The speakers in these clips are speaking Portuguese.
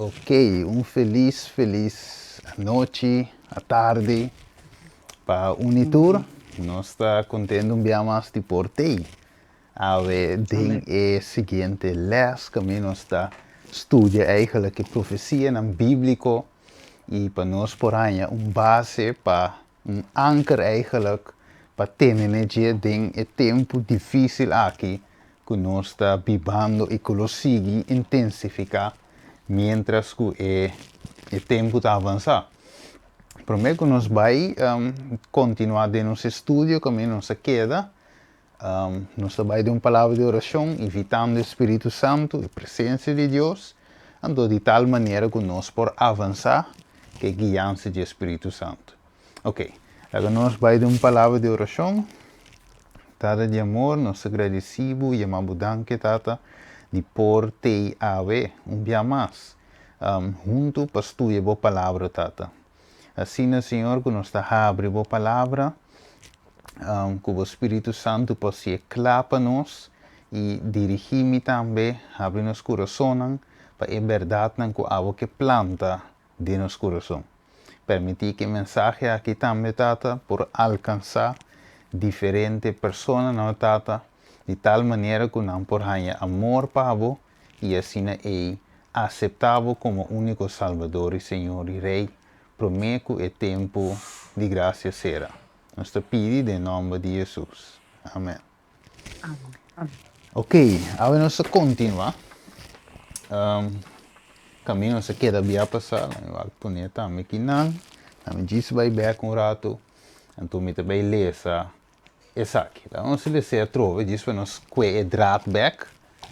Ok, um feliz noite, à tarde para Unitur. Nós está contendo um mais de portei. A ver, ding é seguinte les que nós está estudia eigenlijk profecia na bíblico e para nós por aí base para anker eigenlijk para ter energia ding é tempo difícil aqui que nós está vivendo e que lo sigue intensificar mientras que o tempo está avançando. Primeiro que nós vai continuar de nosso estudo, como nós queda, nós vai de uma palavra de oração, evitando o Espírito Santo, a presença de Deus, então de tal maneira que nós por avançar, que guiança do Espírito Santo. Ok, agora nós vai de uma palavra de oração, Tata de amor, nós agradecemos e amamos danke, Tata, de por te haver dia mais, junto para estudar a palavra, Tata. Assim, Senhor, que nós está abrindo a palavra, que o Espírito Santo possa clarar para nós e dirigir-me também, abrir nosso coração, para a verdade que a que planta de nosso coração. Permitir que a mensagem aqui também, Tata, por alcançar diferentes pessoas, não, Tata, de tal maneira que não por ganhar amor para você e assim é aceitável como único Salvador e Senhor e Rei. Prometo que o tempo de graça será. Nós te pedimos em nome de Jesus. Amém. Amém. Ok, agora nós continuamos. Caminho se queda bem passar, eu vou pôr também aqui não. Também disse vai bem com um rato, então me também ler essa aqui. Então se lhe se trova, disse para nós que é draad back,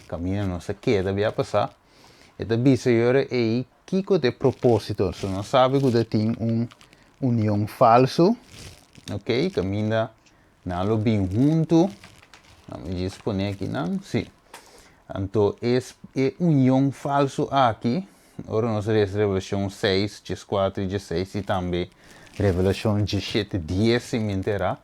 caminho não se queda bem passar. E também se agora é que de propósito, se não sabe que tem união falso, ok? Caminha não bem junto, vamos dizer aqui não, sim. Então é união falso aqui. Ora nós temos Revelação 6, 4 e 16 e também Revelação 17, 10 se me terá.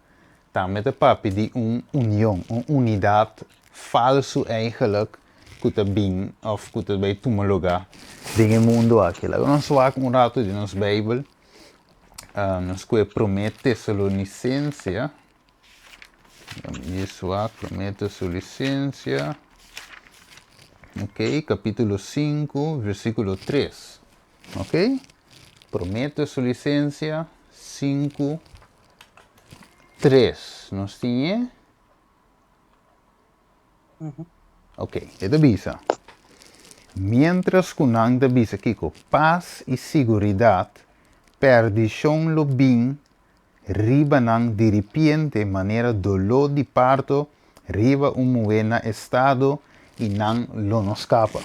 Também de papi de união, uma unidade falso eigenlijk que está bem, ou que está bem tomar lugar no mundo aqui. Agora nós vamos um rato de nossa Bíblia. Nós que promete Tessalonicense. Isso promete Tessalonicense. Ok, capítulo 5, versículo 3. Ok? Prometo sua licença 5, 3. Nós tinha? Ok, é da bisa. Mientras que não da bisa aqui com paz e segurança, perdição lo bem, riba não de repente maneira dolor de parto, riba buena estado e não lo nos escapa.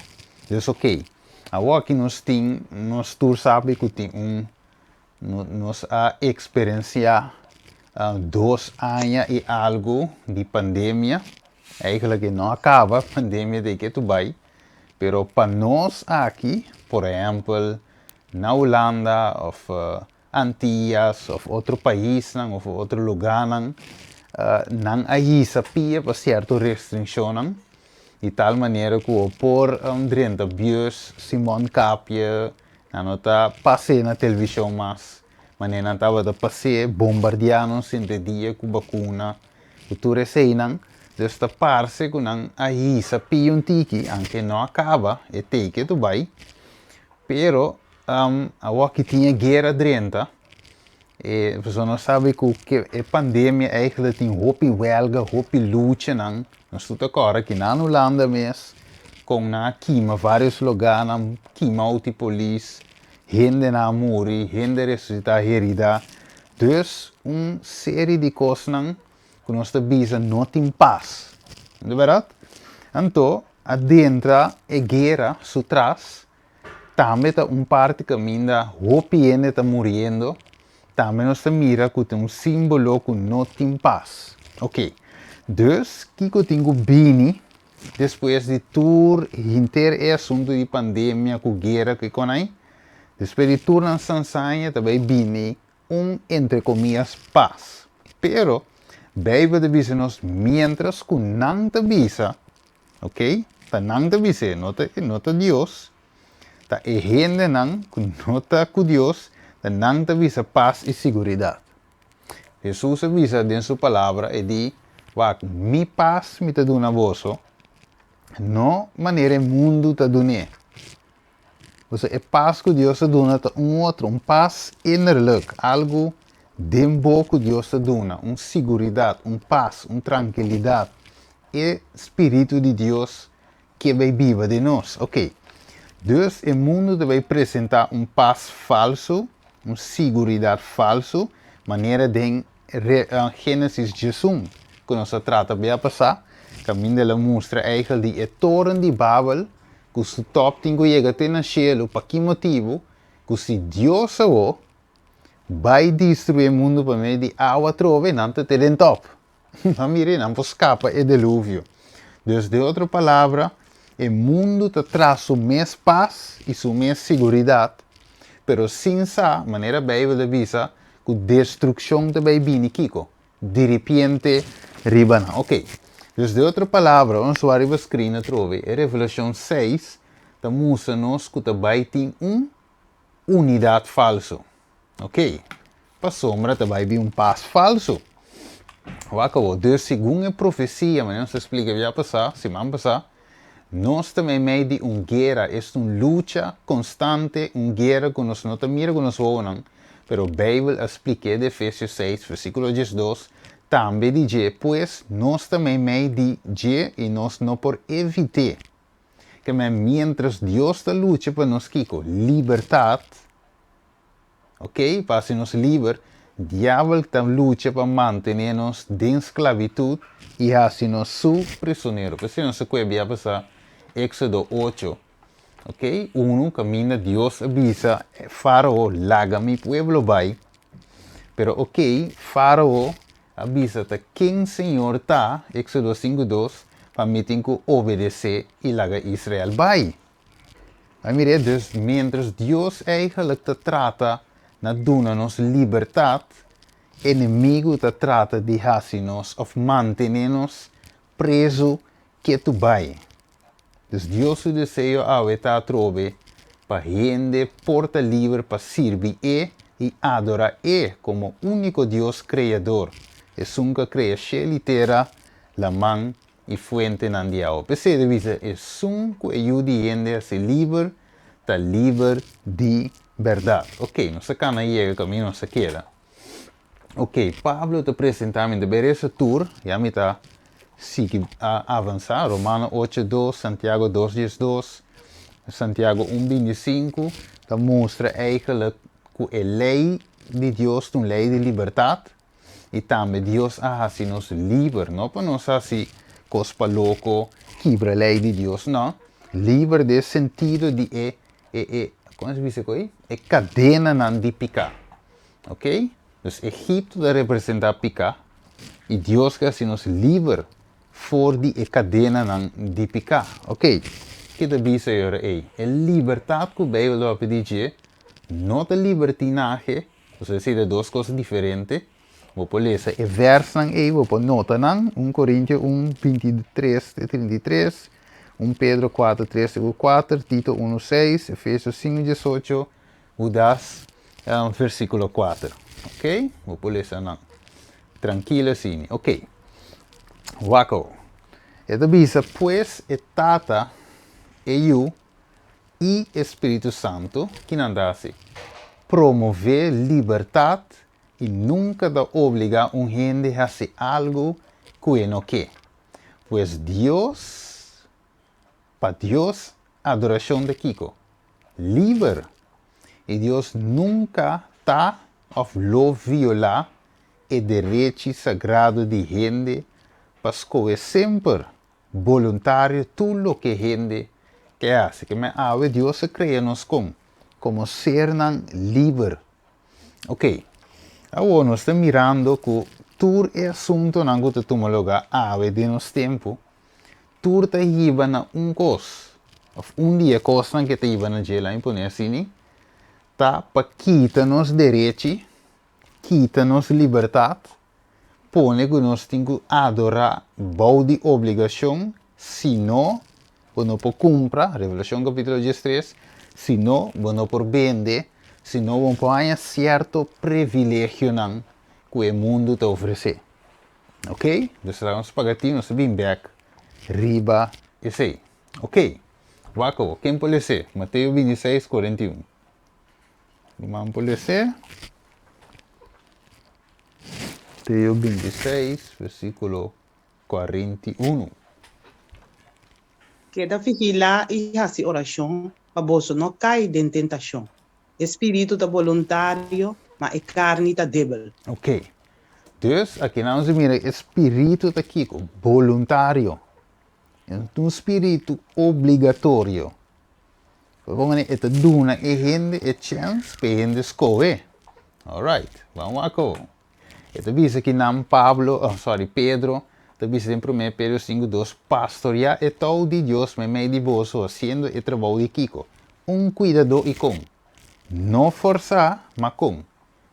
Então, ok. Agora que nós temos, nós todos sabemos que tem nós a experienciar 2 anos e algo de pandemia. Eigenlijk não acaba a pandemia de que tu vai. Pero para nós aqui, por exemplo, na Holanda, ou Antillas, ou outro país, ou outro lugar, não aí sabia para certa restrição, de tal maneira que o por drenta bios Simon Capia, não está passei na televisão mas não estava a passei bombardeando sempre dia com vacuna, e tu receiam desta parte que não aí sabia tiki, aunque não acaba, é take tu vai, pero agora que tinha guerra drenta, e a pessoa não sabe que a pandemia eigenlijk tem hopi huelga, hopi luta, não. Nós estamos agora aqui na Holanda mesmo, com na queima vários lugares, na queima autopolis, gente na morrer, gente ressuscitar herida. Então, uma série de coisas não, que nós estamos não tem paz. Não é verdade? Então, adentro a guerra, atrás, também está parte que ainda hopi gente está morrendo. Também nós mira que tem símbolo que não tem paz. Ok. Dus, que eu tenho bem, depois de tour inteiro assunto de pandemia, com guerra, que com aí, depois de tour na Sansanha, também bem, entre comillas, paz. Pero, Bíblia diz nos, mientras que não te avisa, ok? Tá não te avisa, não te Deus, ta e gente nang nota com Deus, ta nang ta visa paz e seguridade. Jesus avisa em sua palavra e diz, mi paz me te dou na vosso, não maneira mundo te dune. Ou seja, é paz que Deus te dona a outro, paz innerlijk, algo dentro que Deus te dona, segurança, paz, tranquilidade. É Espírito de Deus que vai viver de nós, ok? Dus o mundo vai apresentar paz falso, segurança falso, maneira de Gênesis 18, que nós trata bem a passar, caminho ela mostra eigenlijk die toren de Babel, que o top tem que chegar até no cielo, para que motivo? Que se Deus vai destruir o mundo para meio de água trove, não te tem top. Não mire, não escapa o dilúvio. Dus de outra palavra, o mundo te traz sua mais paz e sua mais segurança, pero sem essa maneira Bíblia avisa que destruição também vem Kiko. De repente, ribana. Ok. Dus de outra palavra, ons waar we screen trove, em Revelação 6, te mostra-nos que também tem unidade falso. Ok? Para sombra também tem paz falso. Dus segundo a profecia, mas não se explica já passar, semana passada, nós também meio de guerra, é luta constante, guerra que nós não mira que nós vamos, pero a Bíblia explica de Efésios 6, versículo 12, também diz, pois nós também meio de e nós não por evitar, que mientras Deus está luta para nós, Kiko, liberdade, ok, para se nos livre, diabo está luta para manter-nos em esclavitud e assim-nos su prisioneiro. Porque se não se puede passar, Éxodo 8, ok, camina, Deus avisa, Faraó, larga mi pueblo vai, pero ok, Faraó avisa que quem Senhor está, Éxodo 5:2, para mim tem que obedecer e larga Israel vai. Mas mire, dus, mientras Deus eigenlijk te trata na dona-nos liberdade, inimigo te trata de hacer-nos of mantener-nos preso que tu vai. Dus Deus o desejo está trove para gente porta livre para servir e adorar como único Deus criador. Es nunca crea cielo y tierra, la man y fuente nandiao. Pese de visa es un que ayuda gente a ser libre, ta libre de verdad. Ok, no se cana llega camino no se queda. Ok, Pablo te presenta de ver ese tour, ya me está sigue a avançar, Romano 8:2, Santiago 2:2, Santiago 1:25, dat mostra eigenlijk que a lei de Deus é uma lei de liberdade e também Deus hace nos livre, não para nós assim, cospa louco, quebra a lei de Deus, não, livre de sentido de como se diz aí? É cadena não de picar, ok? Dus Egipto representa picar e Deus que assim nos livre voor die cadena de picar. Ok, que devia ser aí? A liberdade que o Bíblia diz, não a libertinagem, ou seja, duas coisas diferentes. Vou ler esse verso aí, vou notar 1 Coríntios 1:23-33, 1 Pedro 4:3-4, Tito 1:6, Efésios 5:18, Judas versículo 4. Ok, vou ler esse não. Tranquilo assim, ok. Waco. Ito bisa, pues, Tata, eu e Espírito Santo, que andase, promover liberdade e nunca da obrigar gente a fazer algo que não quer. Pues Deus, para Deus, adoração de Kiko, livre. E Deus nunca está of lo violar o direito sagrado de gente, porque é sempre voluntário tudo o que a gente que hace. Que me ave Deus cria nos como ser livre. Ok. Agora nós estamos mirando que todo o assunto que toma lugar ave de nosso tempo, tudo está indo na coisa. Dia coisa que está indo na gela, impõe assim, tá para quitar-nos direito, quitar-nos liberdade, põe que nós temos que adorar bom de obrigação, se não, quando por comprar, Revelação capítulo 13, se não, não por vender, se não vão pôr certo privilégio não que o mundo te oferece. Ok? Dus daar ons spaghetti, ons back, riba, esse. Ok? Waco, quem pode ser? Mateus 26, 41. Vamos pode ser? Mateus 26, versículo 41. Queda vigilar e fazer oração para você não cair em tentação. Espírito tá voluntário, mas a carne tá débil. Ok. Dus aqui nós mira espírito aqui, voluntário. É um espírito obrigatório. Como é que duna e gente e chance para gente escolher. Alright, vamos lá. Ito bisa que nam Pedro, ito bisa em 1 Pedro 5:2, pastorear e todo de Deus me meio de vos haciendo e trabalho de Kiko. Cuidado e com. Não forçar, mas com.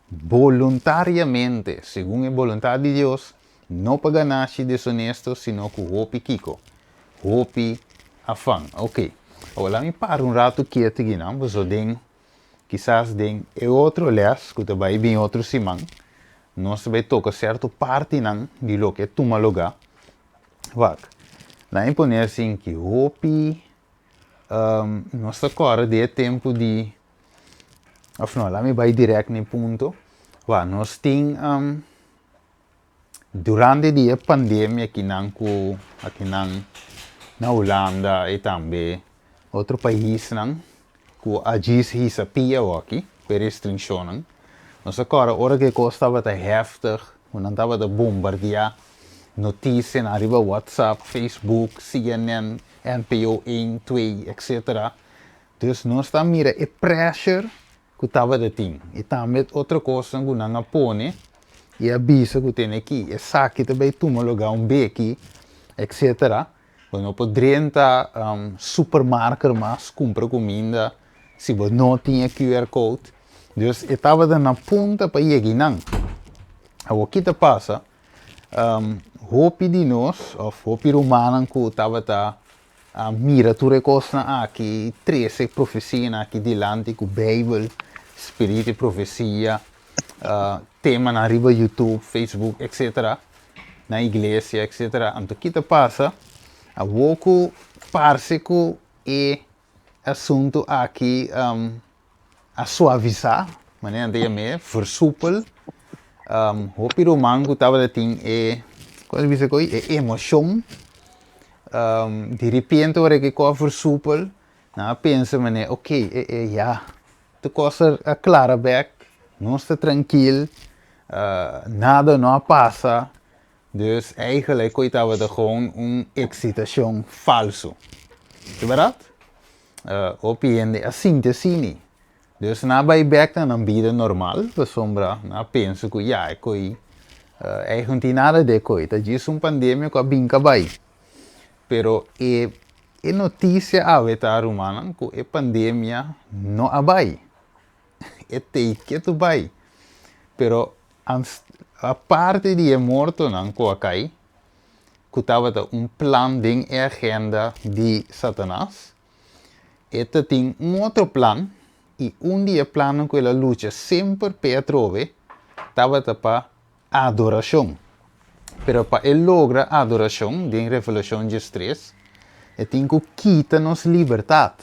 Voluntariamente, segundo a vontade de Deus, não para ganarse desonesto, sino com hopi Kiko. Hopi afan. Ok. Agora, me para rato quieto aqui, não? Você tem, quizás tem, é outro les, que vai bem outro simão. Nós vai tocar certa parte não, de lo que é toma lugar. Vak. Lá impõe assim que hopi, nós agora de tempo de, afinal, lá me vai direto no ponto. Vak, nós tem, durante a pandemia aqui na Holanda e também outro país não, que agis hisa pia aqui, per restrição. Nós agora, hora que estava heftig, quando estava a bombardear notícias na riba WhatsApp, Facebook, CNN, NPO 1, 2, etc. Dus nós estamos mira a pressure que estava de ting. E também outra coisa que não põe e avisa que tem aqui, é saque também toma lugar beque, etc. Quando poderia estar supermarket mas compra comida, se você não tinha QR Code. Dus eu estava na ponta para ir não. O que passa? Hopi de nós, ou hopi romano que estava mira tudo coisa aqui, 13 profecias aqui delante com Bíblia, Espírito e profecia, tema na riba YouTube, Facebook, etc. Na igreja, etc. Então o que passa? A pouco parece que é assunto aqui a suavizar, maneira de me versoepel. Hopi romano que estava de ting é, qual é a emoção. De repente, hora que eu versoepel, pensa, mané, ok, ja, de coisa é clara back, não está tranquilo, nada não passa. Dus eigenlijk estava de gewoon excitação falso. É verdade? Hopi a síntese. Dus na back na vida normal, para sombra, na penso que ja, eigenlijk nada de coi, tá disso pandemia que binca bai. Pero a notícia a humana que a pandemia não abai. É que tu bai. Pero a parte de morto não que acai, que estava plan de agenda de Satanás, este tem outro plan. E dia plano que ela luta sempre para trove, estava para adoração. Pero para ele logra adoração, de Revelação 3, ele tem que quitar nos liberdade.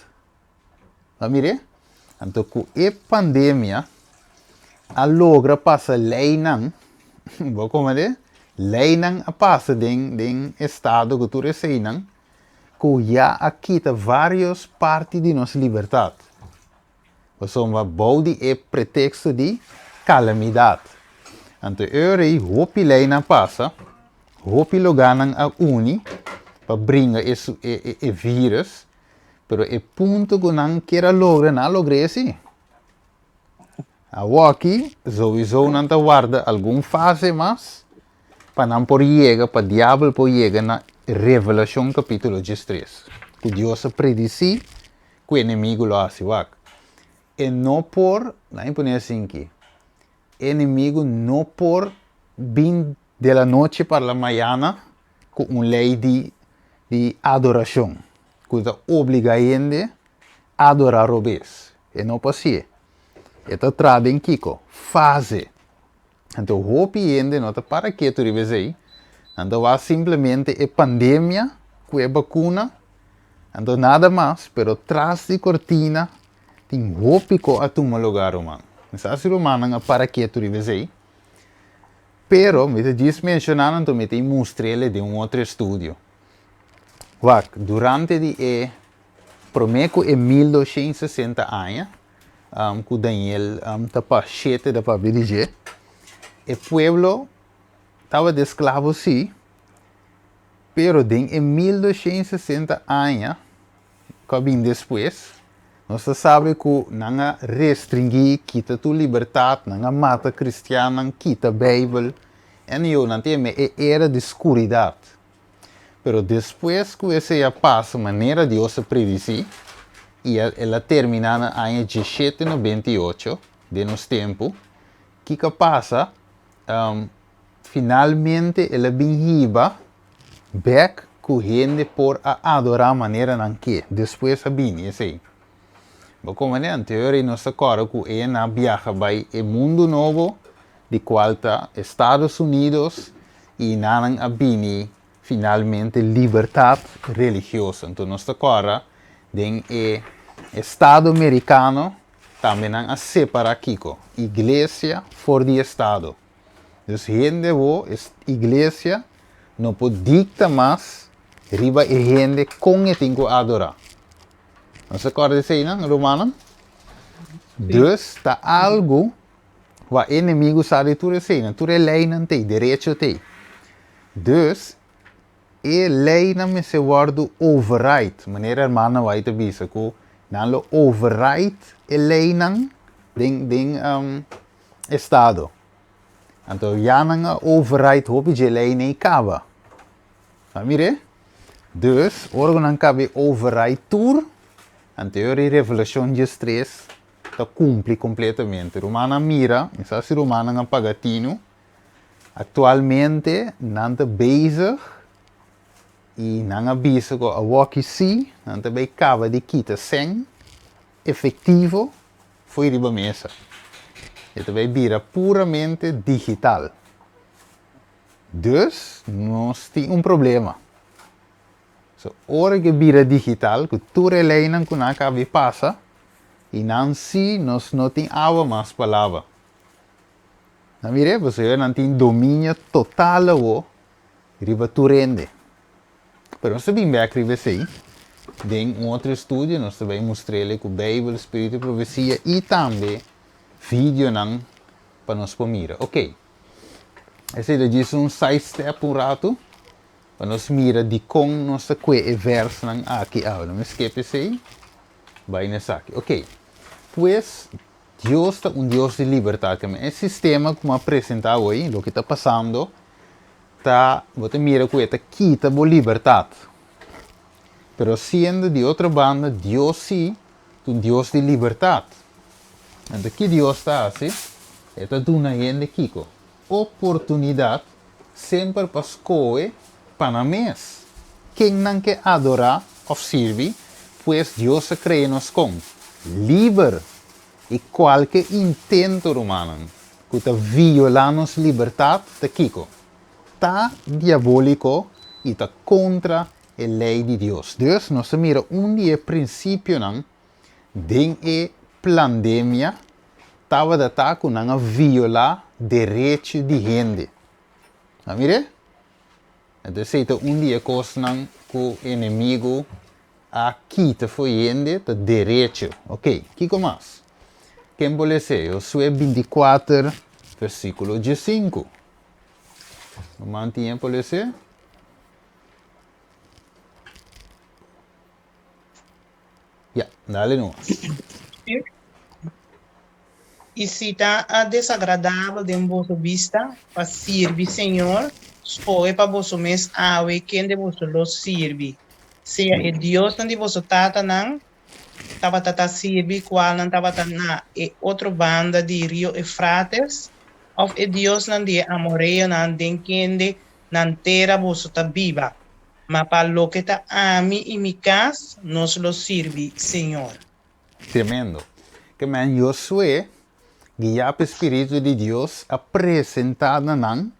Mire? Então, com a pandemia, a logra passa lei não, vou como é? Lei não passa de estado que tu recebe não, que já quita várias partes de nossa liberdade. Somos body e pretexto de calamidade. Então, eu hopi leina passa, hopi loganan a uni, para brincar esse vírus, pero o ponto que não quer lograr, não logra assim. A aqui, sowieso não te guarda alguma fase mais, para não por chegar, para o diabo por chegar na Revelação capítulo 3. Que Deus predice que o inimigo lo hace. E não por, lá impõe assim que, inimigo não por vir de la noite para la mañana com uma lei de adoração, que obriga a gente adorar o bes. E não pode. Eta trade em Kiko. Fase. Então, hopi ende não tá para que tu ribes aí. Então, há simplesmente a pandemia, com a vacuna. Então, nada mais, pero tras de cortina, tem hopi ko a tu lugar, mano. Nessa semana, não para que tu ribes aí. Pero, me diz mencionando, então, me tem mostrele de outro estúdio. Durante de promeco em 1260 anos, que Daniel estava 7 da dirigir, o pueblo estava de escravo, sim, pero em 1260 anos, que vem depois, nós sabemos que não restringir, quita tua liberdade, não mata cristiano, quita a Bíblia, e eu não tenho era de escuridão. Pero depois que esse já passa a maneira de Deus predizir, e ela termina no ano 1798 de nosso tempo, que passa, finalmente ela vem back com gente por adorar a maneira não que depois a bem esse aí. Como é em teoria nós agora que é na viaja vai o mundo novo de qual está Estados Unidos e não a bem finalmente liberdade religiosa. Então nós agora tem o Estado americano também a separar Kiko, igreja fora de Estado. Então gente a igreja não pode dictar mais riba e gente com que tem que adorar. Nós agora dizer não, Romano? Dus está algo que inimigo sabe tu dizer, tu lei não tem, direito tem. Dus e lei não me se guarda override, maneira hermana vai te bisa que não override e lei não den estado. Então já não override hope de lei nem acaba. Mire? Dus órgão não cabe override tour, a teoria Revolução de Stress está cumpre completamente. Romana mira, essa se Romana não pagatino, atualmente não está bezig e não avisa que a walkie si, não também acaba de quitar sem efetivo foi riba mesa. E também vira puramente digital. Dus, nós temos problema. So, hora que vira digital, que tu relena com a cabe passa, e não se nós não temos água mais palavra. Não mire, você não tem domínio total o riba tu rende. Pero nós também escrever assim, em outro estúdio, nós também mostrei que a Bíblia, Espírito e Profecia e também vídeo para nós mirar. Ok. Esse é diz side step rato, para nós mirar de como nós que verso aqui. Não me esqueça assim, vai nessa aqui. Ok. Pues, Deus é Deus de liberdade. Esse sistema que me apresentar hoje, o que está passando, você mira que está quita a liberdade. Pero sendo de outra banda, Deus sim, um Deus de liberdade. Então, que Deus está assim, está dando a gente Kiko oportunidade sempre para escolher para mês. Quem não quer adorar ou servir, pois Deus se cria nos com livre e qualquer intento humano que está violando nossa liberdade, está Kiko. Está diabólico e está contra a lei de Deus. Deus nós mira dia princípio não, de pandemia, estava de ataque não violar direito de gente. Mire? Então, se dia coisa não que o inimigo aqui te foi gente, te direito. Ok, que mais? Quem pode ser? Josué 24, versículo 15. Mantinha pode ser? Ya, dale no. E se está desagradável de vossa vista, para servir Senhor, escolhe para vosso mês awe quem de vosso lo serve. Seja é Deus não de vosso tata não, estava tata serve qual não estava na e outra banda de Rio Eufrates, ou é Deus não de amoreio não de quem de não terá vosso ta viva. Mas para lo que está a mim e mi casa, nós lo serve Senhor. Tremendo. Que man Josué, guiado pelo Espírito de Deus, apresentado nan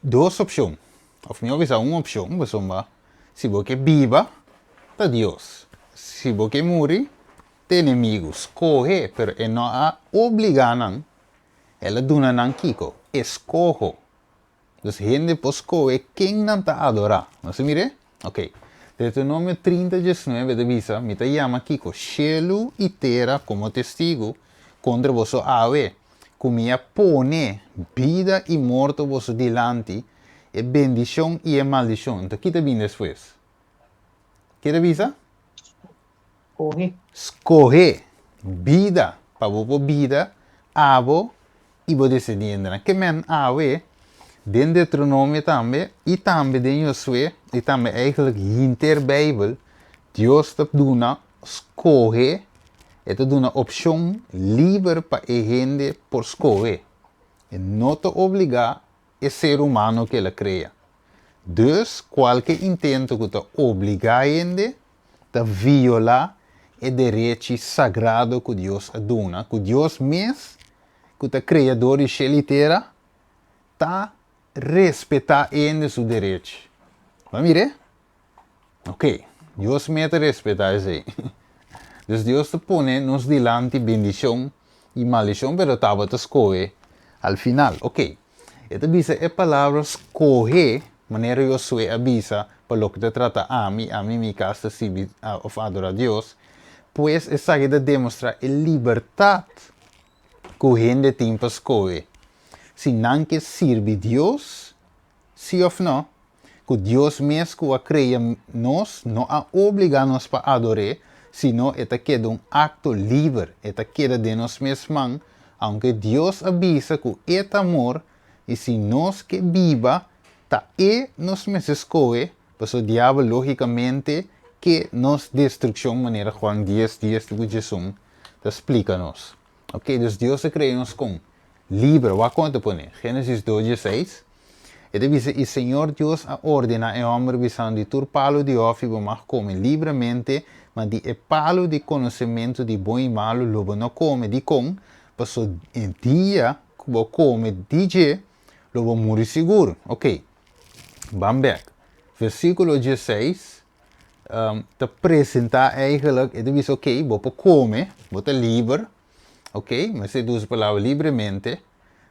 duas opções. Of melhor, uma opção, se você viva, tá Deus. Se você morre, tem inimigos. Corre, pero não há obrigação. Ela duna nan kiko, escojo. Dus gente poscoe quem não está adorar. Não se mire? Ok. Deuteronômio 30, 19 avisa, me chama kiko, cielo e terra como testigo contra vosso ave. Comia pone vida e morte vosso delante, e bendição e maldição. Então, que te vem depois? Que te avisa? Corre. Escorre vida, para vosso vida, avo e vos descendentes. Que men ave, den Deuteronômio também, e também den Josué, e também eigenlijk hinter Bijbel, Deus te duna escorre, e te duna opção livre para a gente por escolher. E não te obrigar a ser humano que ele cria. Dus, qualquer intento que te obrigar a gente, te viola o direito sagrado que Deus duna, que Deus mesmo, que o criador de céu e terra, está respeitar ainda seu direito. Vamos ver? Ok, Deus me respeitar isso aí. Dus Deus te põe nos delante bendição e maldição, pero estava te escolher al final. Ok, esta diz a palavra escolher, maneira eu sou avisa, para lo que te trata a mim me casa se of adorar a Deus, pues essa aqui demonstra a liberdade que o gente tem para escolher. Se não quer servir Deus, sim ou não, que Deus mesmo que cria nós, não a obriga nós para adorar, sino esta queda acto livre, esta queda de nós mesmos, aunque Deus avisa que este amor, e se nós que viva, tá nos mesmos escolhe, pues o diabo logicamente que nos destruição maneira Juan 10, 10 de Jesus, te explica-nos. Ok, dus Deus se cria nos com livre, wat conta pone? Gênesis 2:6. Ele diz: "E Senhor Deus ordena ao homem visando de tur palo de ofi, mas come livremente, mas de palo de conhecimento de bom e malo, lobo não come, de com, passou em dia que vou come de lobo morre seguro." Ok, vamos back. Versículo 16, te apresenta eigenlijk, ele diz: ok, vou comer, vou te livre, ok, mas se usa a palavra livremente,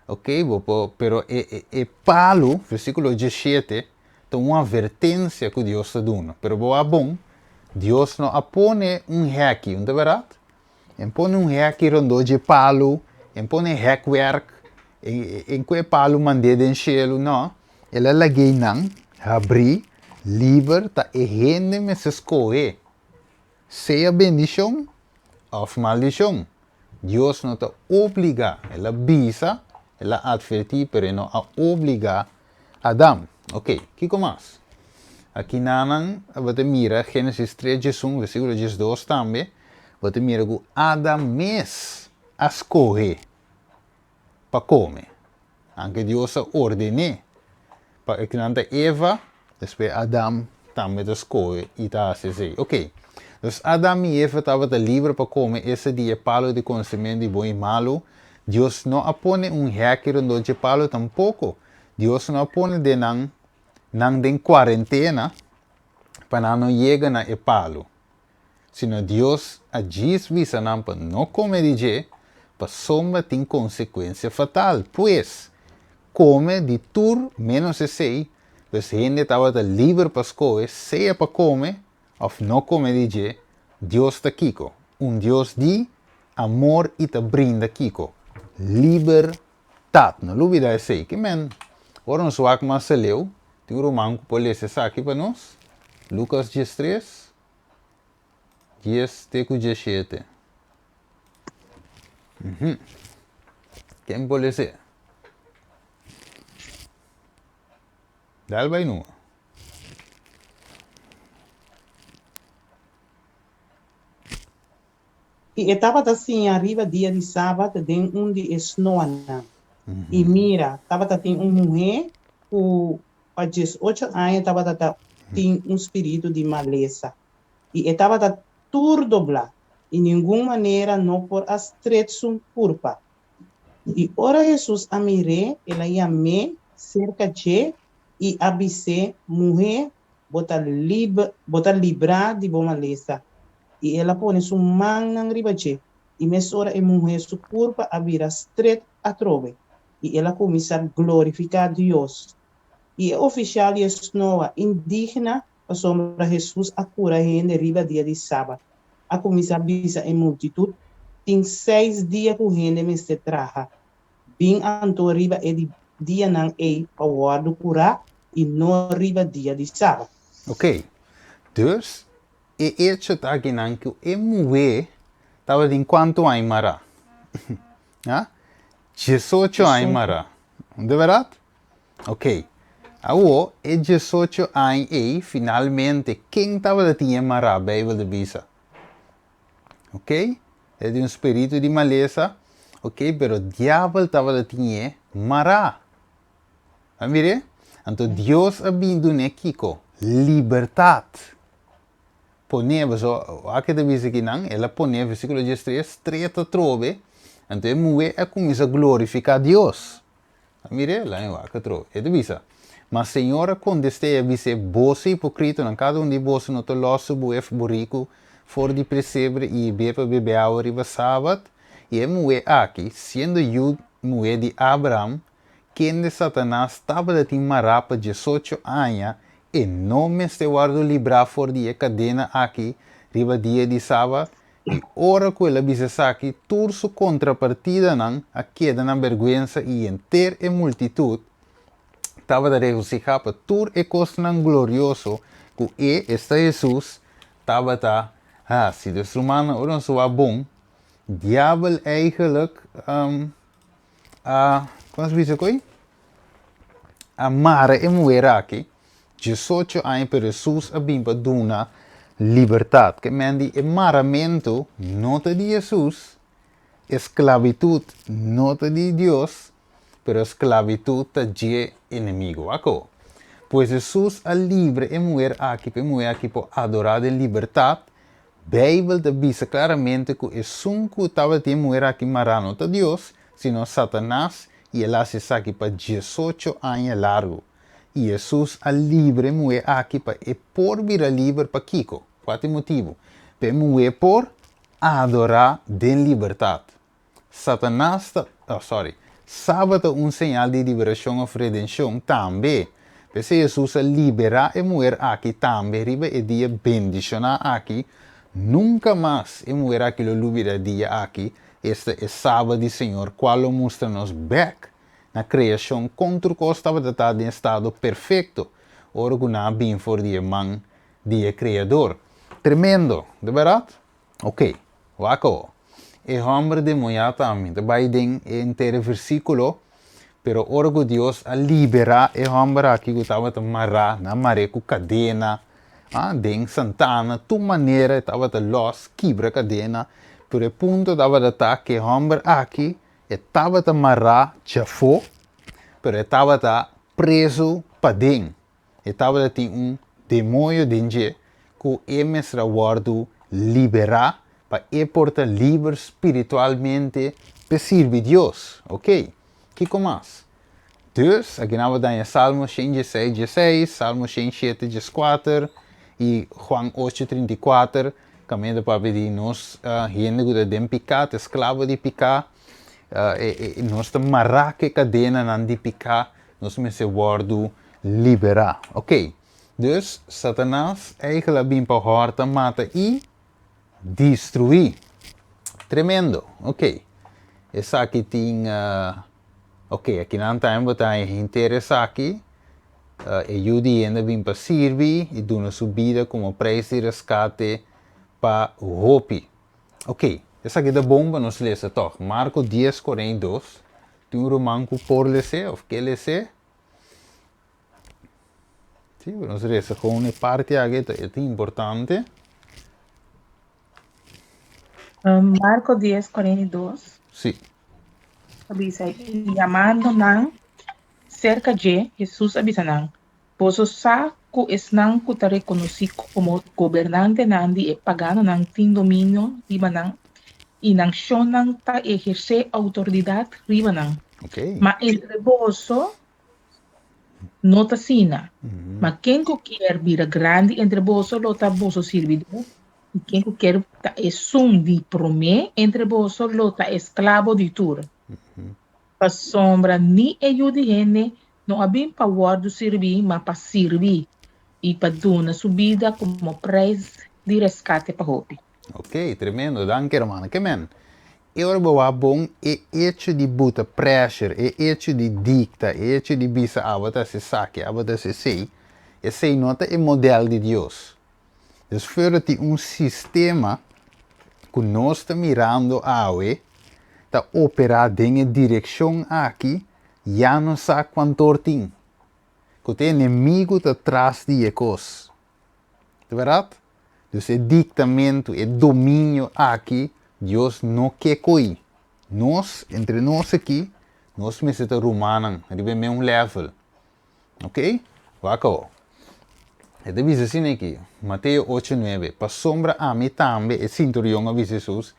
ok, pero palo, versículo 17, tem uma advertência que Deus te dá, pero boa bom, Deus não põe hek, não é verdade? Ele põe hek rondou de palo, ele põe hekwerk, em que palo mandei den cielo, não, ele lagay não, abrir, livre, tá e gente me se escolhe, seja bendição ou maldição. Deus não te obriga, ela avisa, ela advertir, pero não a obriga Adam. Ok, que mais? Aqui nanan, você mira Gênesis 3:1, versículo 12 também, você mira que Adam mesmo escolhe para comer. Anche Deus ordenou para que nanta Eva, depois Adam também escolhe e está assim. Ok. Dus Adam e Eva estavam livres para comer esse dia palo de conhecimento de bom e malo. Deus não põe hek rondou de palo tampouco. Deus não põe de não den quarentena para não chegar na palo. Sino Deus agis visa não para não comer de para sombra tem consequência fatal. Pois, come de tur menos sei, pues gente estava livre para escolher, seja para comer, ou não comer de Deus está kiko. Deus de amor e te brinda kiko. Liberdade. Não olvida isso aí. Que men, ora não sou mais se leu, tem um romano que pode ler essa aqui para nós. Lucas 13, 17. Quem pode ler? Dá vai nu. E estava assim, arriba dia de sábado, tem de esnoana. E mira, estava tem mulher, a 18 anos, estava tem espírito de maleza. E estava tudo blá. e nenhuma maneira não por as tretsum purpa. E ora Jesus a mire, ela ia me cerca de e abisse mulher bota librar de bom maleza. E ela põe sua mão na riba de e mesora e mulher sua curva a vira stret a trove. E ela começa a glorificar Deus. E o oficial e a indígena a sombra Jesus a cura gente riba dia de sábado. A começar a bisa em multitud. Tem 6 dias que o gente me se traja. Bem anto riba e di dia nang e pawardo cura e no riba dia di sábado. Ok, dus e dat aqui não que é moe estava em quanto ai mara, ah? 18 ai mara, de verdade? Ok, agora é 18 ai e finalmente quem estava tinha mara Bíblia de bisa, ok? É de espírito de maleza, ok? Pero diabo estava tinha mara, a mire? Então Deus ha vindo ne kiko liberdade. Poneva so, aqui da visa aqui não, ela poneva versículo 13, treta trove, então mulher é começa a glorificar Deus. Mire, lá em aqui trove, é da visa. Mas senhora, quando esteja a visa, você hipocrita, não cada de você não te losso, buef, burico, fora de presebre e bebe água riba sábado, e a mulher aqui, sendo eu mulher de Abraão, quem de Satanás estava de marapa 18 anos, e não me este guardo livrar for de cadena aqui, riba dia de sábado, e ora que ela bisa aqui, tur su contrapartida não, a queda na vergonha e enter e multitud, estava de regocijar para tur e costa não glorioso, que esta Jesus, estava tá, se Deus humano ora zo bom, diabo eigenlijk, como se diz aqui? A mare e mulher aqui, 18 anos para Jesus a bimpa duna liberdade. Que mendi é maramento nota de Jesus, esclavitud nota de Deus, pero esclavitud de inimigo. Ako. Pois Jesus a livre e mulher aqui por adorar em liberdade. Bíblia diz claramente que é sunco estava de mulher aqui marano de Deus, sino Satanás e ela se aqui para 18 anos largo. E Jesus a livre mulher aqui para e por vir a livre para Kiko. Qual é o motivo? Para mulher por adorar em liberdade. Satanás, sábado um sinal de liberação ou redenção também. Para Jesus a liberar a mulher aqui também, riba e dia bendicionar aqui, nunca mais a mulher aqui lo lubira dia aqui, este é sábado do Senhor, qual mostra nos back na criação contra o que estava tratado em estado perfeito, orgulhar bem for dia man, dia criador. Tremendo, de verdade? Ok, wako. E homem de manhã também, de Biden inteiro versículo, pero orgo Deus a liberar e homem aqui que estava a marrar, na maré com cadena, den Santana, tu maneira estava a los, quebra cadena, por o ponto estava a estar que homem aqui estava a marrar, chafou, pero estava a preso para dentro. Estava a ter demônio dentro, que é mestra guardo liberar, para portar livre espiritualmente para servir Deus, ok? Que mais? Dus, aqui nós vamos em Salmo 116, Salmo 107, 4 e Juan 8:34, caminho para pedir nós, gente que tem pecado, escravo de pecado, nós estamos marraque cadena não de pecado, nós me se guardo liberar, ok? Dus, Satanás eigenlijk bem para horta, mata e destruir. Tremendo, ok? Essa aqui tem, ok, aqui não tem botar interesse aqui, e o dinheiro vem para servir e dar uma subida como preço de resgate para o Hopi. Ok, essa aqui é bomba, nós lemos toch. Marco 10:42, tem um romano por ler, ou que ler? Sim, nós lemos com uma parte aqui, é importante. Marco 10:42. Sim. Dice, y llamando nan cerca de Jesús avisanan, poso sa ku esnang ku ta reconocido como gobernante nandi e pagano nang tin dominio riba nang inang siyon nang ta ejerce autoridad riba nang. Ok. Ma el reboso no ta sina. Ma quem ku quer vira grande entre boso lo ta boso servidor. E quem ku quer ta esum di prome entre boso lo ta esclavo di tur. Pa sombra ni ayudi hene no abim pa wardo servir, ma pa servir e pa dona subida como preço de rescate pa hopi. Ok, tremendo, danke hermano. Que men? Eu vou bom e hecho de buta pressure, e hecho de dicta, e hecho de bisa abata se saque, abata se sei. E sei nota é modelo de Deus. Dus fora ti sistema que nós está mirando awe, tá operar em direção aqui, já não sabe quanto tem. Que o inimigo está atrás de ecos. É verdade? Dus é dictamento, é domínio aqui, Deus não quer coi. Nós, entre nós aqui, nós precisamos rumanan, arriba mesmo level. Ok? Wako. E dice assim aqui, Mateus 8:9, para sombra a mim também, é cinturão, avisa Jesus,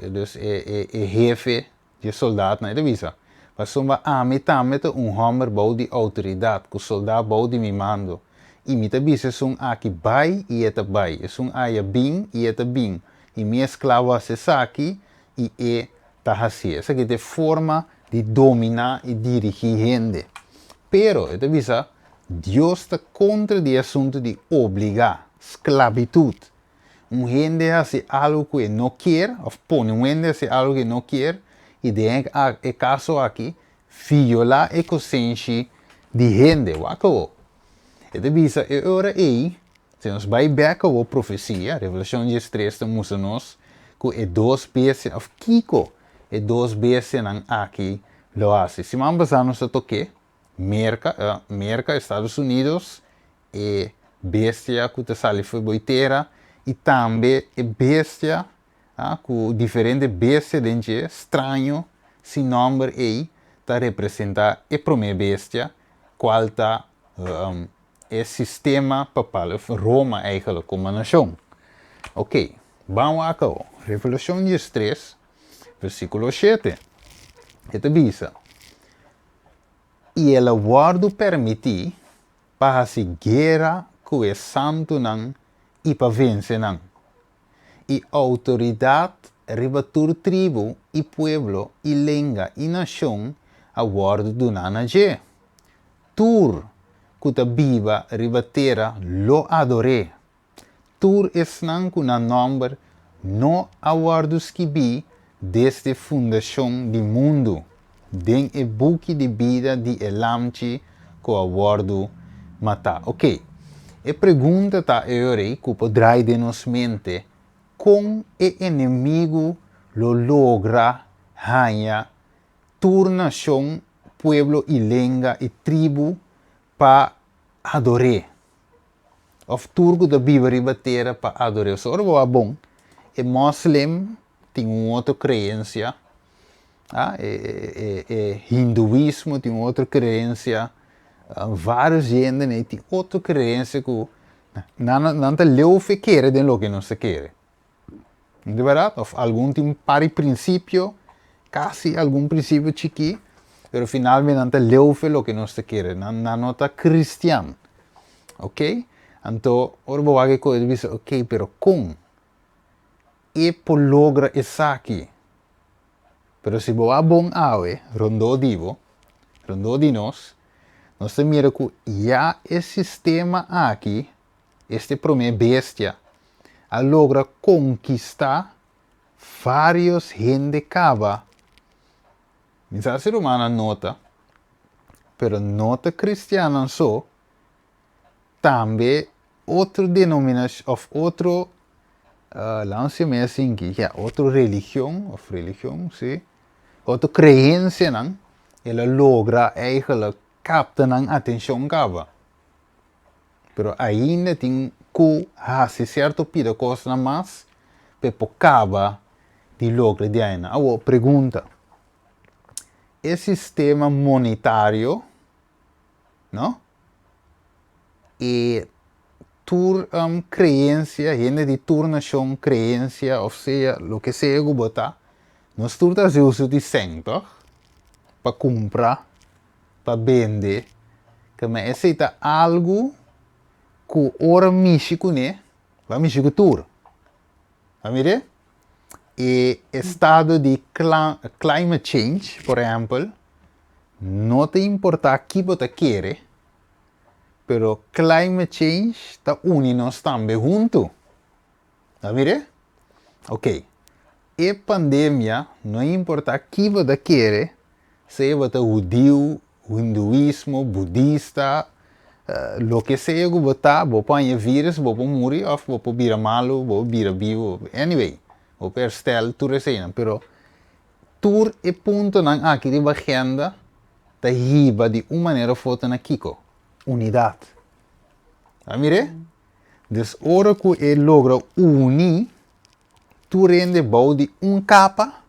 dus é jefe de soldado, né? Dice, para sombra a mim também, homem bom de autoridade, que o soldado bom de me mando. E me dice são aqui bai e eta bai, são aí bem e eta bem. E minha esclava se aqui e é tahasi. Essa aqui é a forma de dominar e dirigir gente. Pero, это visa, Deus está contra o assunto de obrigar, esclavitud. Gente hace algo que não quer, ou põe gente hace algo que não quer, e é caso aqui, violar a consciência de gente. Wako. Это visa, é hora aí, se nós vai back a profecia, Revelação 13, estamos nós, que é 2 vezes, ou Kiko, é 2 vezes aqui, lo hace. Se vamos a nos toque, América, Estados Unidos, é bestia que está saindo foi boiteira, e também é bestia, com diferentes bestias dentro, estranho, se nome aí, está representar a primeira bestia, qual está é sistema papal, Roma eigenlijk como nação. Ok, vamos a cabo. Revelação 13, versículo 7. Esta diz: E ela guardo permitir para se guerra com o santo não e para vencer não. E autoridade ribatur tribo e pueblo e língua e nação a guardo do nanajé. Tur kuta biba ribatera lo adore. Tur esnan kuna number no awardos que bi desde fundação do mundo. Den e buki de vida de elamchi co awardo mata. Ok. E pergunta tá eu que podrai de nos mente com e inimigo lo logra hanha tur nação, pueblo e língua e tribo para adorar. Of turco da Bíblia batera para adorar. Só é bom. E muslim tem uma outra crença. Hinduísmo tem outra crença. Vários gêneros né, tem outra crença que não leu o quer de lo que não se quer. De verdade? Of algum tem para princípio, quase algum princípio chiqui. Pero finalmente não leu o que não se quer. Não está cristiano. Ok? Então, ora vou aqui com ele diz, ok, pero com e por logra isso aqui. Pero se vou a bom awe, rondou divo, rondou de nós mira que já o sistema aqui, este primeiro bestia, a logra conquistar vários gente cava. Mensagem ser humana nota, pero nota cristiana só, também outra denominação, ou outro, lance-me assim que, outra religião, sim, outra crença, não, ela logra eigenlijk capta a atenção cava. Pero ainda tem que fazer certo pida coisa mais, para cava de logra de ainda. A pergunta, o sistema monetário, não? e tu creencia, gente de tu nação creencia, ou seja, o que seja que botar, nós tu estás uso de cento para comprar, para vender, que me aceita algo que ora México né, vai México tour, vai me e estado de climate change, por exemplo, não te importa que você quer, pero climate change está unindo também junto, vai me ok, e pandemia não importa que você quer, seja você judeu, hinduísmo, budista, lo que seja que você vou pôr vírus, vou morrer, ou vou virar malo, vou virar vivo, anyway, vou herstel, tudo isso, pero tur e ponto nang aqui de agenda da riba de uma maneira foto na Kiko, unidade. Tá mire? Des hora que ele logra unir, tu rende bom de capa,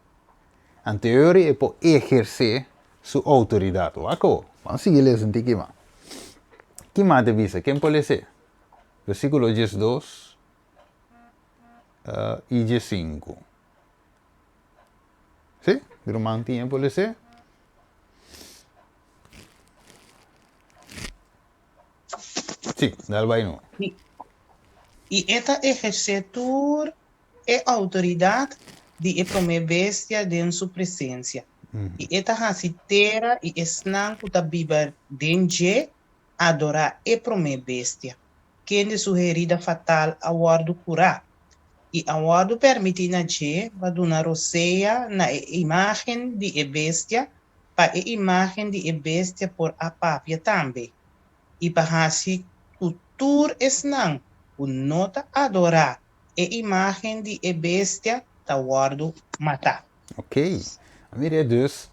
anterior e por exercer sua autoridade. Wako, vamos seguir lendo aqui mais. Que mais te visa? Quem pode ser? Versículo 2 e 5. ¿Sí? Pero mantiene puede ser. Sí, dale vaino. E esta exercer é autoridade de promê bestia de sua presença. E esta raciteira e esnan que biba denje adorar e promê bestia. Quem de sugerida fatal a wardo curar. E a wardo permite na je va donar roceia na imagem de bestia para a imagem de bestia por a papia também. E para assim cultura esnan o nota adorar e imagem de bestia ta wardo matar. Ok. Mire dus.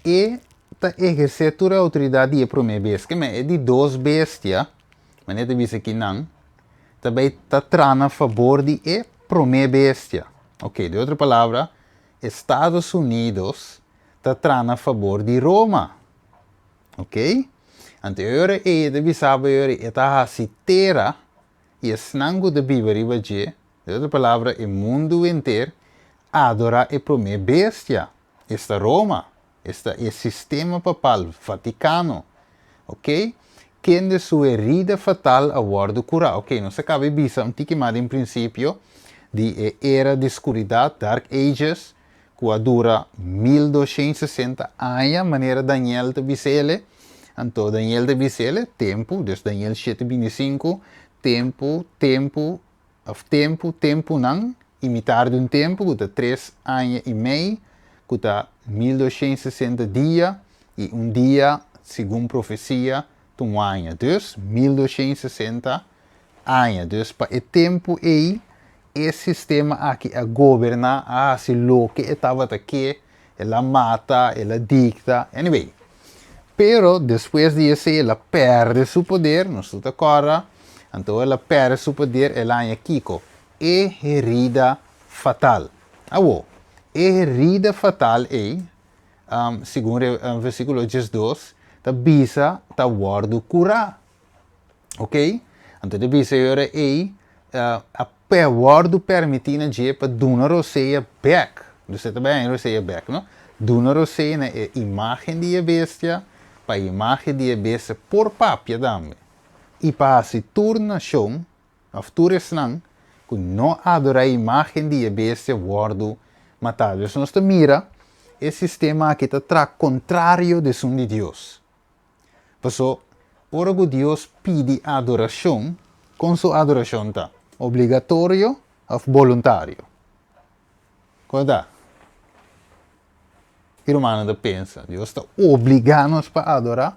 E ta exercer toda a autoridade e promê bestia. Mas é de duas bestias. Mas não te disse que não. Também ta trana a favor de promê bestia. Ok, de outra palavra, Estados Unidos ta trana a favor de Roma. Ok? Anterior deve saber que esta citera e snango de Bíblia de outra palavra, o mundo inteiro adora e promê bestia. Esta Roma, esta é sistema papal Vaticano. Ok? Quem de sua herida fatal a guarda cura. Ok, não se cabe bisa antigamente em princípio de era de escuridade, Dark Ages, que dura 1260 anos, maneira Daniel de Bisele. Então, Daniel de Bisele, tempo, dus Daniel 7:25, tempo não, imitar de tempo, que está 3 anos e meio, que está 1260 dias, e dia, segundo profecia, um ano. Dus, 1260 anos. Dus, para o tempo aí, esse sistema aqui a governar, se lo que estava aqui, ela mata, ela dicta, anyway. Pero depois disso, ela perde seu poder, não estou de acordo. Então, ela perde seu poder, ela é Kiko. E herida fatal. Herida fatal é, segundo o versículo 12, ta bisa ta guardo curar. Ok? Então, ta bisa é a guardo permitina je para donar roceia back. Dus você também roceia back, não? Donar roceia na imagem de bestia, para a imagem de bestia por papia também. E para se turnação, of turesnan, que não adora a imagem de bestia guardo matado. Dus nós mira, esse sistema aqui está contrário de som de Deus. Por ora que Deus pede adoração, com sua adoração está obrigatório ou voluntário? Qual o romano pensa, Deus está obrigando-nos para adorar?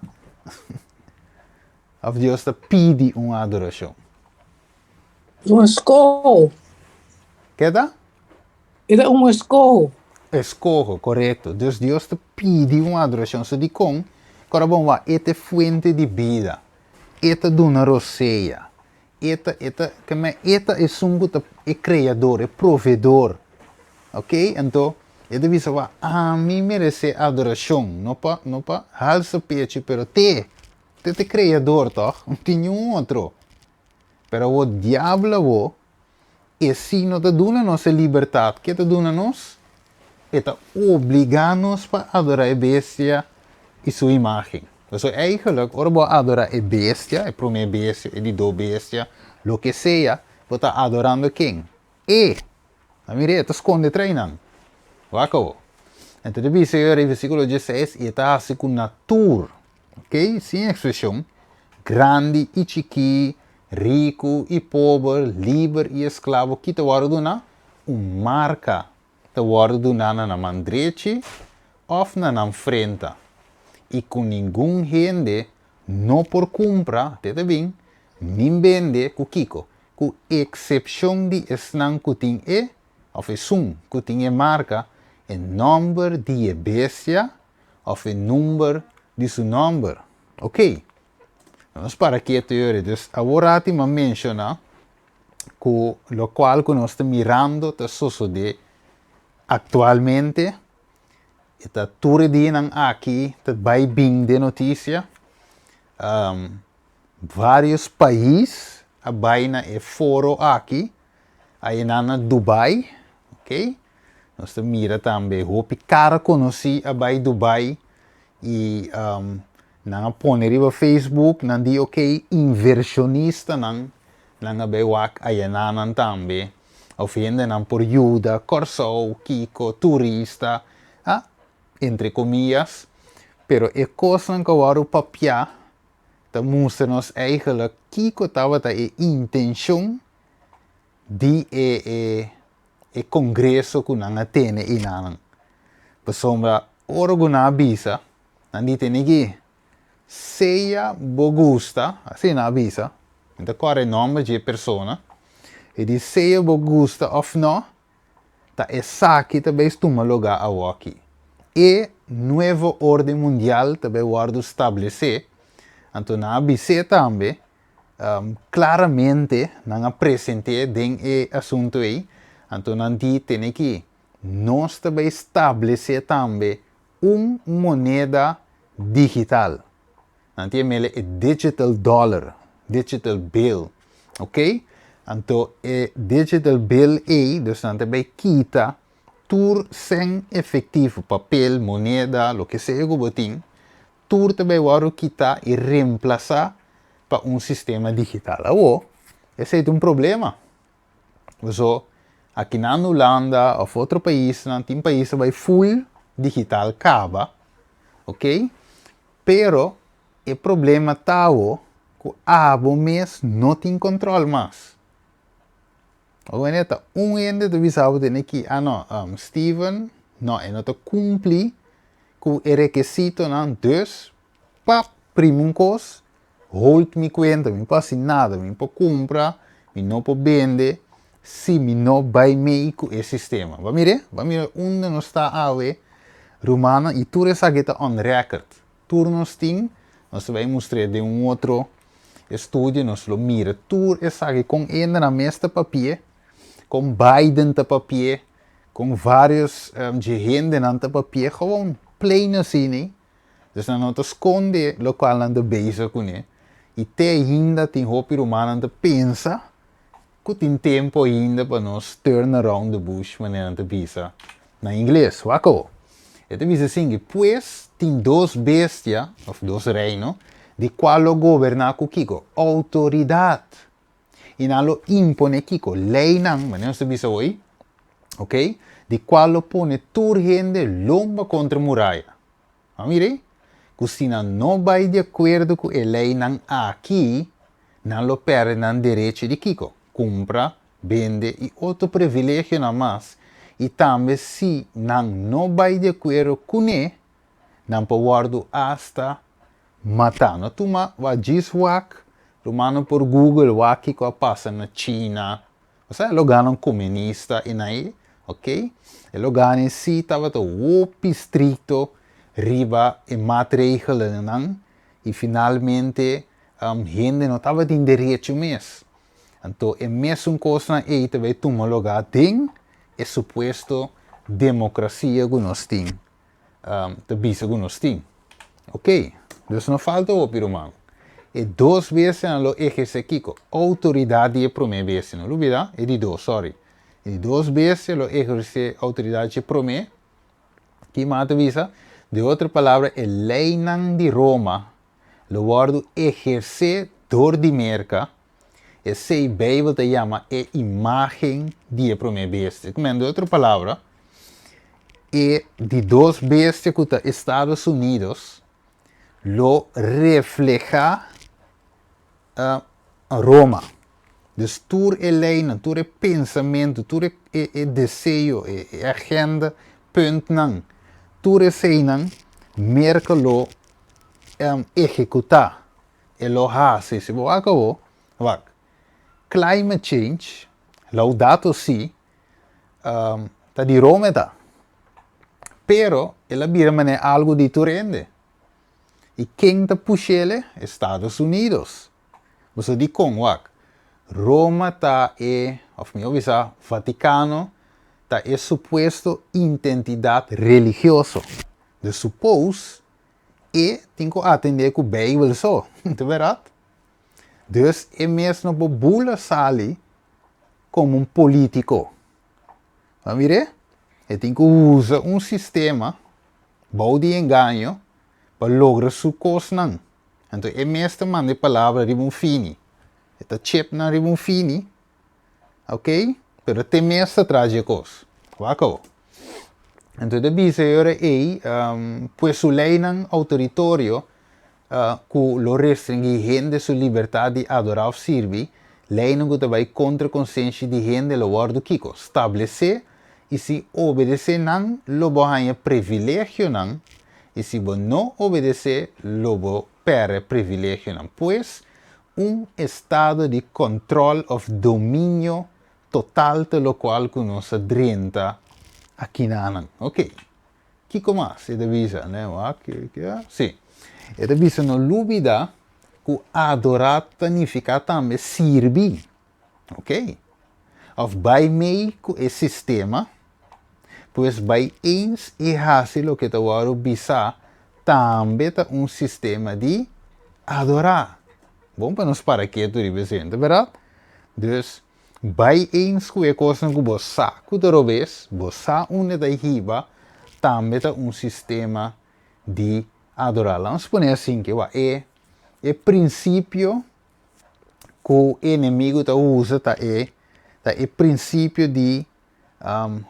Ou Deus está pedindo uma adoração? Uma escola. Que dá? É uma escola. Escorro, correto. Deus está pedindo uma adoração. Se de com, agora vamos lá, esta fonte de vida, esta dona roceia, esta é sungo é criador, é provedor. Ok? Então, eu devia falar, a mim merece adoração, não para halsa peixe, pero te criador, toch? Não tem nenhum outro. Pero o diablo wo, e se não te dona nossa liberdade, que te dona nós? E te obriga nos para adorar a bestia e sua imagem. Dus eigenlijk, ora we adorar a bestia, a primeira bestia, e die do bestia, lo que sea, we está adorando quem? E, a mire, te esconde treinando. Wako. Então, de dice o versículo 16, e está assim com natura, ok? Sem expressão, grande e chiqui, rico e pobre, livre e escravo, que te worden na marca. Te worden na mão direita ou na mão frente. E com nenhum gente, não por compra, te bem, nem vende com Kiko. Com exceção de esnan que tem ou que tem marca, o número de bestia, ou o número de seu número. Ok? Vamos para aqui a teoria. Dus, agora te menciona que o qual que nós estamos mirando te sucede atualmente. Está tudo dia aqui, está bem bem de notícia. Vários países, a baina é foro aqui, aí na Dubai, ok? Nós mira também, hope cara conheci a bai Dubai e na poner no Facebook, na di ok, inversionista na bai wak aí na também, ofende na por ajuda, corso, kiko, turista, entre comillas, pero é coisa que agora o papel te mostra nos eigenlijk kiko estava a intenção de o congresso que não tem e não. Por sombra, ora visa, não tem que seja bogusta, assim na visa, então qual é o nome de pessoa, e diz seja bogusta ou não, tá essa aqui também toma lugar aqui. E nova ordem mundial também guardo estabelecer, então na visa também, claramente, não apresentei den assunto aí, então não tem que nós também estabelecer também moeda digital. Não tem mele digital dollar, digital bill, ok? Então, digital bill aí, dus não também quita tur sem efetivo, papel, moneda, lo que seja que botin, tur também vai quitar e reemplazar para sistema digital. Esse é problema. So, aqui na Holanda ou outro país, não tem país que vai full digital acaba, ok? Pero o problema está que abo mês não tem controle mais. Agora, ende de visão de que, Steven, não te cumpre com o requisito, não, dus, primeiro coisa, hold me conta, me passa nada, me pode comprar, me não pode vender, se me não vai meio com o sistema. Vamos ver onde nós está a ver, Romana, e tudo isso aqui está on record. Tudo nós vamos mostrar de outro estúdio, nós lo mira, tudo isso aqui com ainda na mesma papel, com Biden de papel, com vários gente de papel, gewoon plain assim, né? Dus não te esconde o local não te bezig com ele. E até ainda tem roupa humana de pensa que tem tempo ainda para nós turn around the bush, maneira de pensa. Na inglês, wako. E te diz assim, pues tem dois bestias, ou dois reinos, de qual governa com Kiko, autoridade. E não lo impone Kiko, lei não, maneira de pensa hoje, ok? De qual pone toda gente lomba contra a muralha. Mire? Que se não vai de acordo com a lei não aqui, não lo perde não direito de Kiko. Compra, vende e outro privilégio na mais. E também se não vai de acordo com ele, não pode hasta matar. Não toma vai diswak, romano por Google, waki que passa na China. Ou seja, lugar comunista e aí, ok? O lugar em si estava todo estrito, riba e maatregelen e finalmente gente não estava em direito mesmo. Então, é mesmo coisa aí também toma lugar tem é suposto democracia que nós temos, de bisa que nós temos. Ok? Dus não falta o pirumão. E 2 vezes lo ejerce Kiko. Autoridade e prome vezes, não olvida? E de 2, sorry. E de 2 vezes lo ejerce autoridade e prome. Que mata visa? De outra palavra, é leinan de Roma. Lo word exercedor de merca. E se Bijbel te chama é imagem de prome vezes. De outra palavra, e de 2 vezes que os Estados Unidos lo refleja Roma. Dus tur é lijn, tur é pensamento, tur é desejo, é agenda, punt não. Tur é seinan, merca lo executar. E lo hace. Se você acabou, vai. Climate change, laudato si, tá de Roma tá. Pero, ela vira mané algo de turende. E quem tá puxele? Estados Unidos. Você diz com wak. Roma tá of melhor visa, Vaticano, tá suposto identidade religiosa. De suppose, tem que atender com o Bijbel só. Não é verdade? Dus é mesmo para bula sali como político. Vamos ver? E tem que usar sistema, bom de engano, para lograr sua coisa. Então, é mesmo manda a palavra ribon fini. Eta chip na ribon fini, ok? Pero tem mesmo traje coisa. Wako. Então, de bisa agora pues su leinan autoritorio, que lo restringe gente sua liberdade de adorar servir, leinan que vai contra a consciência de gente lo guardo kiko. Estabelecer e se obedecer não, lo bohanha privilégio não, e se não obedecer, lo bo perde privilégio não. Pois, estado de controle ou domínio total de lo qual que nós drenta aqui na ok. Kiko mais, é de visa, né? Sim. É de visa não lubida que adorar significa também servir, ok? Of by meio com esse sistema, pois by eens e hace o que te vou bisa também tá sistema de adorar. Bom para nós para que tu representa, verdade? Dus by eens com a coisa que você que te robes, você da riba também tá sistema de adorar. Vamos supor assim que é princípio que o inimigo tá usa é princípio de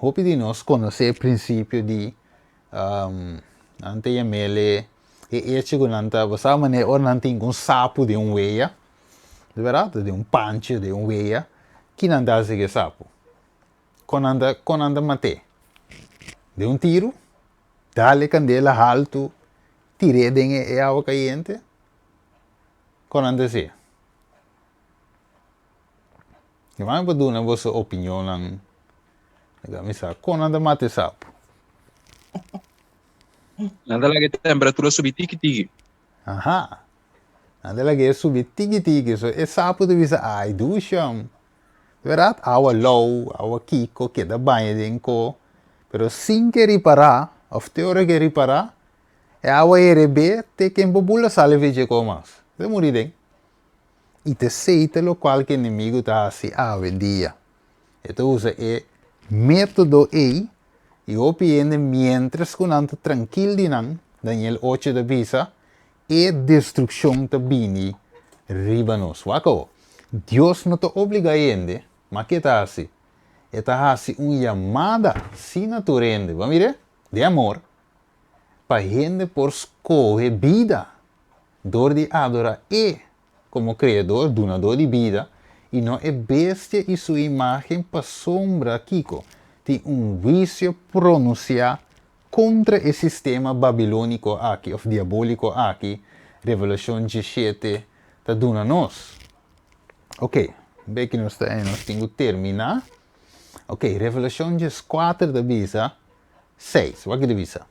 hope de nós conhecer o princípio de ante yamele e chego nanta você mané or nanti sapo de weia, de verdade, de pancho de weia, que nanda se que sapo. Conanda mate. De tiro, dale candela alto, tire dengue agua caliente. Conanda se. Que mais para dar a sua opinião misa conanda mate sapo. Nada lagi temperatura subir tiki-tiki. Aha. Nada lagi subir tiki-tiki. So, sapo de visa ai do chão. Verdade? Awa low, awa kiko, que da banha denko. Pero sem que reparar, of teoria que reparar, awa erebe, te que embobula sale veje comas. De morir den. E te seita lo qual que inimigo tá assim, dia. Então usa método e opiende mientras que não está tranquilo de não, Daniel 8 da visa, destrução da bini ribanos. Wako, Deus não te obriga a ende, mas que está assim? Está assim chamada sin naturende, vamos ver? De amor, para gente por escolher vida, dor de adorar como criador, donador de vida, e não é bestia e sua imagem para sombra, Kiko. Tem juízo pronunciado contra o sistema babilônico aqui, ou diabólico aqui, Revelação 17, está dando a nós. Ok, bem que nós temos que terminar. Ok, Revelação 14 da visa, 6, o que da visa?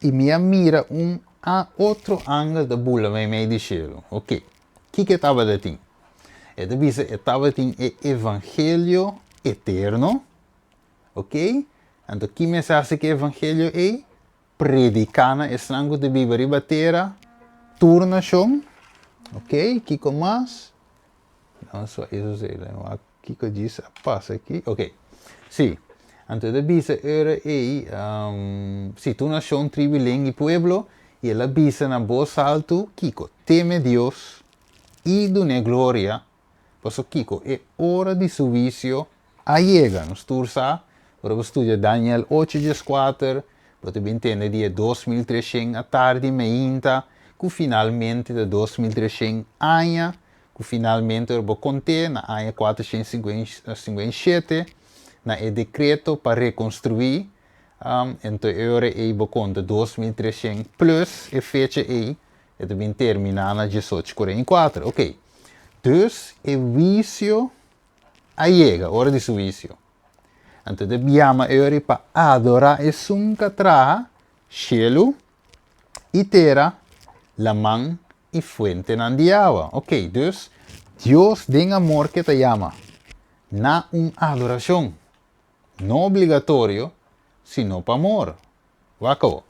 E me mira outro ângulo da bula, me diceram, ok, o que estava de ti? E da visa estava de o evangelho eterno. Ok? Então, que mensagem que o evangelho é? Predicana, estrango de Bíblia ribatera, turnação, Ok, Kiko más. Não, só isso sei. Kiko diz, passa aqui. Ok. Sim. Então, a bisa era aí, se tu nasceu um tribo em pueblo, e ela bisa na voz alto, Kiko, teme Deus e dune glória. Posso Kiko, é hora de serviço, llega, nos tursa, para estudar Daniel 8:4, para te entender dia 2300 à tarde, meinta, que finalmente de 2300 anos, que finalmente eu vou conter na ano 457, na é decreto para reconstruir, então eu vou contar 2300 plus a fecha aí, e também terminar na 1844, ok. Dus é vício chega, hora de serviço. Então, de biama eu para adorar e sunca traha, cielo e terra, la man e fuente nan di agua. Ok, dus Deus tem amor que te llama. Na adoração. Não obrigatório, sino para amor. Wako.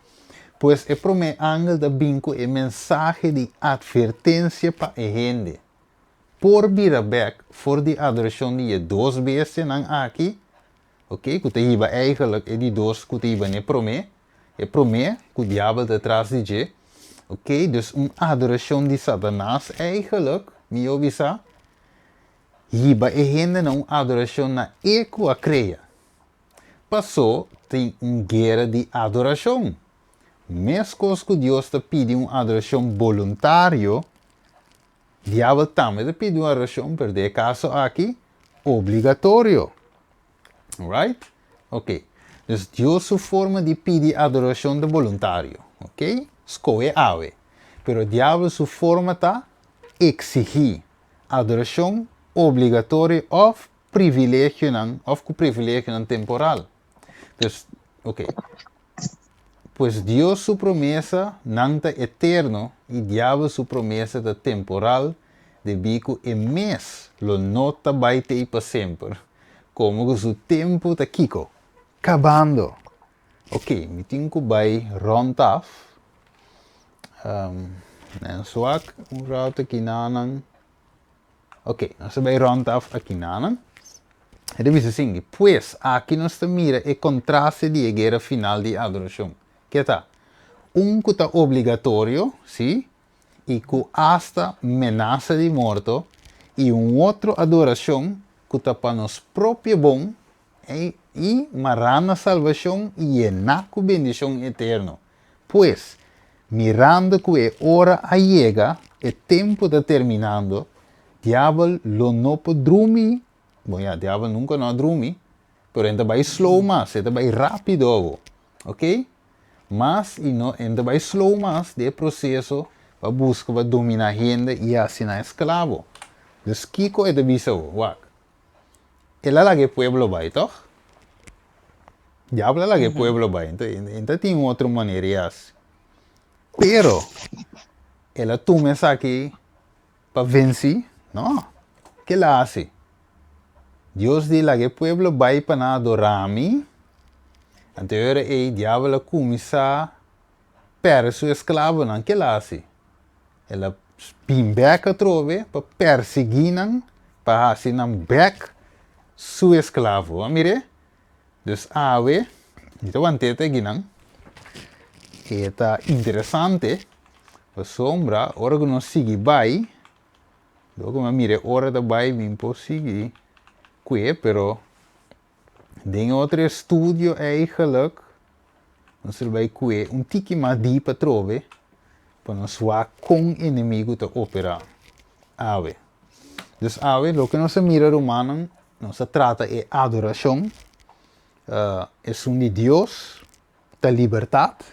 Pues é pro me ángel da binco e mensagem de advertência para a gente. Por birabek, voor die adoração de 2 vezes nan aqui. Ok, que te iba eigenlijk e die 2 que te iba ne prome. E prome, que o diabo detrás de je. Ok, dus adoração de Satanás eigenlijk, me ovisa. Iba e gente na adoração na eco a creia. Passou, tem guerra de adoração. Mesmo que Deus te pede adoração voluntário, diabo também te pede uma adoração, por de caso aqui, obrigatório. Right? Ok. Dus Deus sua forma de pedir adoração de voluntário. Ok? Escolhe ave. Pero diabo sua forma tá exigir adoração obrigatória ou privilégio não, ou com privilégio não temporal. Dus, ok. Pues Deus sua promessa não é eterno e diabo sua promessa é temporal, de bico e mês lo nota vai ter para sempre. Como que o tempo está kiko, acabando. Ok, me tenho que vai rond af. Swak, route aqui nanan. Ok, nós vai rond af aqui nanan. E deve ser pues aqui nós mira e contraste de guerra final de adoração. Que tá? Que está obrigatório, sim? E que hasta ameaça de morto. E outro adoração que está para nós próprio bom. E marana salvação e enaco bendição eterno. Pues, mirando que é hora a chega, é tempo está terminando, diabo lo não pode dormir. Bom, diabo nunca não dorme, pero ainda vai slow mas, ainda vai rápido, ok? Mas ainda vai slow mas de processo para buscar para dominar a gente e assinar escravo. Dus Kiko é de bisou, wak. Ela lá que pueblo vai, toch? Diabo lá que pueblo vai, então tem outra maneira. Pero, ela toma essa aqui para vencer, não? Que ela hace? Deus diz lá que pueblo vai para adorar-me. Então, o diabo começa a perder seu escravo, não? Que ela hace? Ela pimbeca trove para perseguir, para fazer back seu escravo. Mire? Dus ave, então antete aqui, não? Eta interessante, a sombra, ora que nós seguimos vai, logo mire, ora da vai, me posso seguir, que, pero, tem outro estudo eigenlijk, nós vai que, tiki mais diep para trove, para nós voar com inimigo te operar, ave. Dus ave, lo que nós mira romano, nós trata é adoração, é de Deus, da liberdade,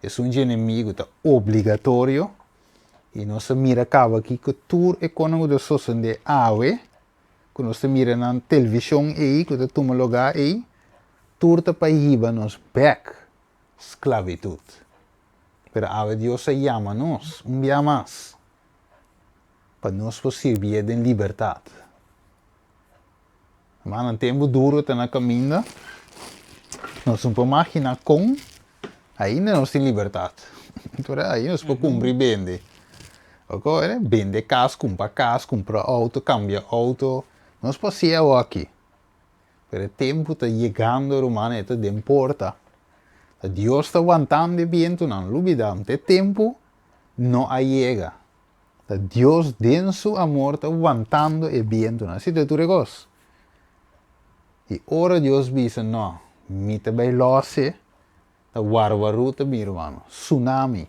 é de inimigo, da obrigatório, e nós mira acaba aqui que tudo é quando nós somos de ave, que nós mira na televisão aí, que toma lugar aí, tudo para ir nos back, esclavitud. Pero ave Deus se chama nós, dia mais, para nós servir de liberdade. Mas no tempo duro está na caminho, nós não podemos imaginar como ainda nós temos liberdade. Então aí nós podemos cumprir bem. Agora, vende casa, compra auto, cambia auto. Nós passeamos aqui. Pero o tempo está chegando, romano, está de importa. Deus está aguantando de viento, não olvidamos. O tempo não chega. Deus, dentro seu amor, está aguantando o viento. Assim de tu negócio. E ora Deus diz, não, me também losse, está guarda-ruta, meu irmão. Tsunami.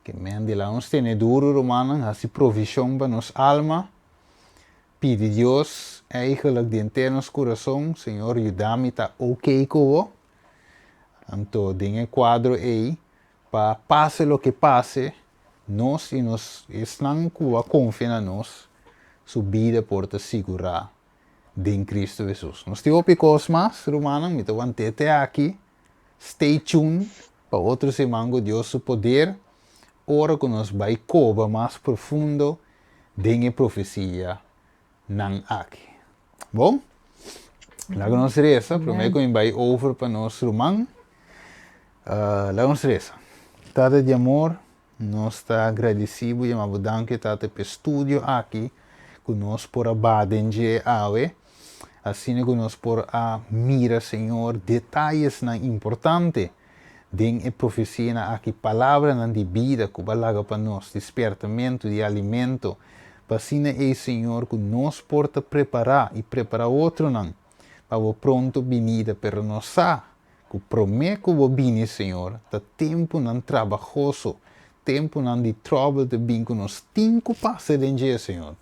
Que men de lá nos tem duro, romano, assim provisão para nos alma. Pede Deus, eigenlijk dentro de nosso coração, Senhor, ajuda-me, está ok com então, tem quadro aí, para passe o que passe, nós e nós estamos com a confiança nós, sua vida por te segurar em Cristo Jesus. Nós temos picos mais, romano, me estou até aqui, stay tuned, para outro semana, Deus o poder, ora que nós vai cobrar mais profundo, dengue profecia, não aqui. Bom? Lá que nós reza, prometo que vai over para nós, romano. Lá nos reza. Tata de amor, nós está agradecido e amamos danke tata per studio aqui, que nós por abadenje awe, assim que nós por a mira, Senhor, detalhes na importante, den e profecia aqui, palavra na de vida, que balaga para nós, despertamento de alimento, para assim Senhor, que nós porta preparar e preparar outro não, para o pronto venida para nós que promete que vou vir, Senhor, da tempo não trabalhoso, tempo não de trouble de bem que nós temos que passar em dia, Senhor.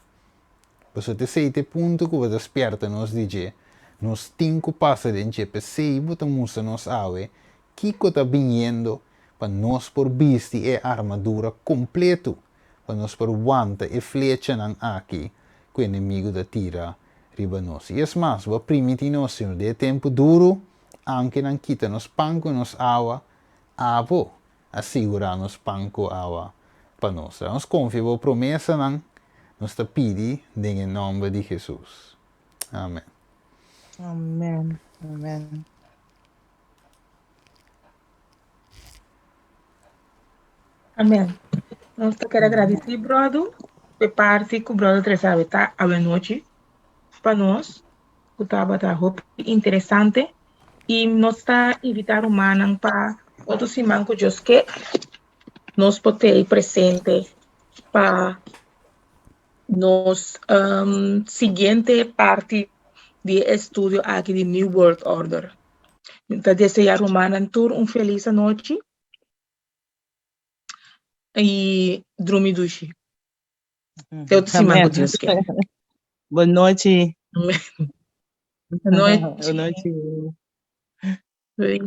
Você te sei te ponto que você desperta nos dizer, nós temos que passar em dia, para sei que mostra nos ave, que está vindo para nós por vestir a armadura completo, para nós por aguantar e flecha não aqui, que o inimigo da tira riba nós. E é mais, vai permitir nós, Senhor, de tempo duro, anche non kita nos panco nos awa, avo assegurar nos panco awa para nós. Nós confiamos promessa não, nos te pedi em nome de Jesus. Amém. Amém. Amém. Amém. Nós quero agradecer, brother, por parte que o brother sabe, tá? A noite para nós, que estava interessante. E nós está invitar humanos para outro semana que Deus quer nós poder presente para nos seguinte parte de estudo aqui de New World Order. Então, desejar humanos feliz noite e dormir duche. Até outro semana que Deus quer. Boa noite. Boa noite. Boa noite. Oi.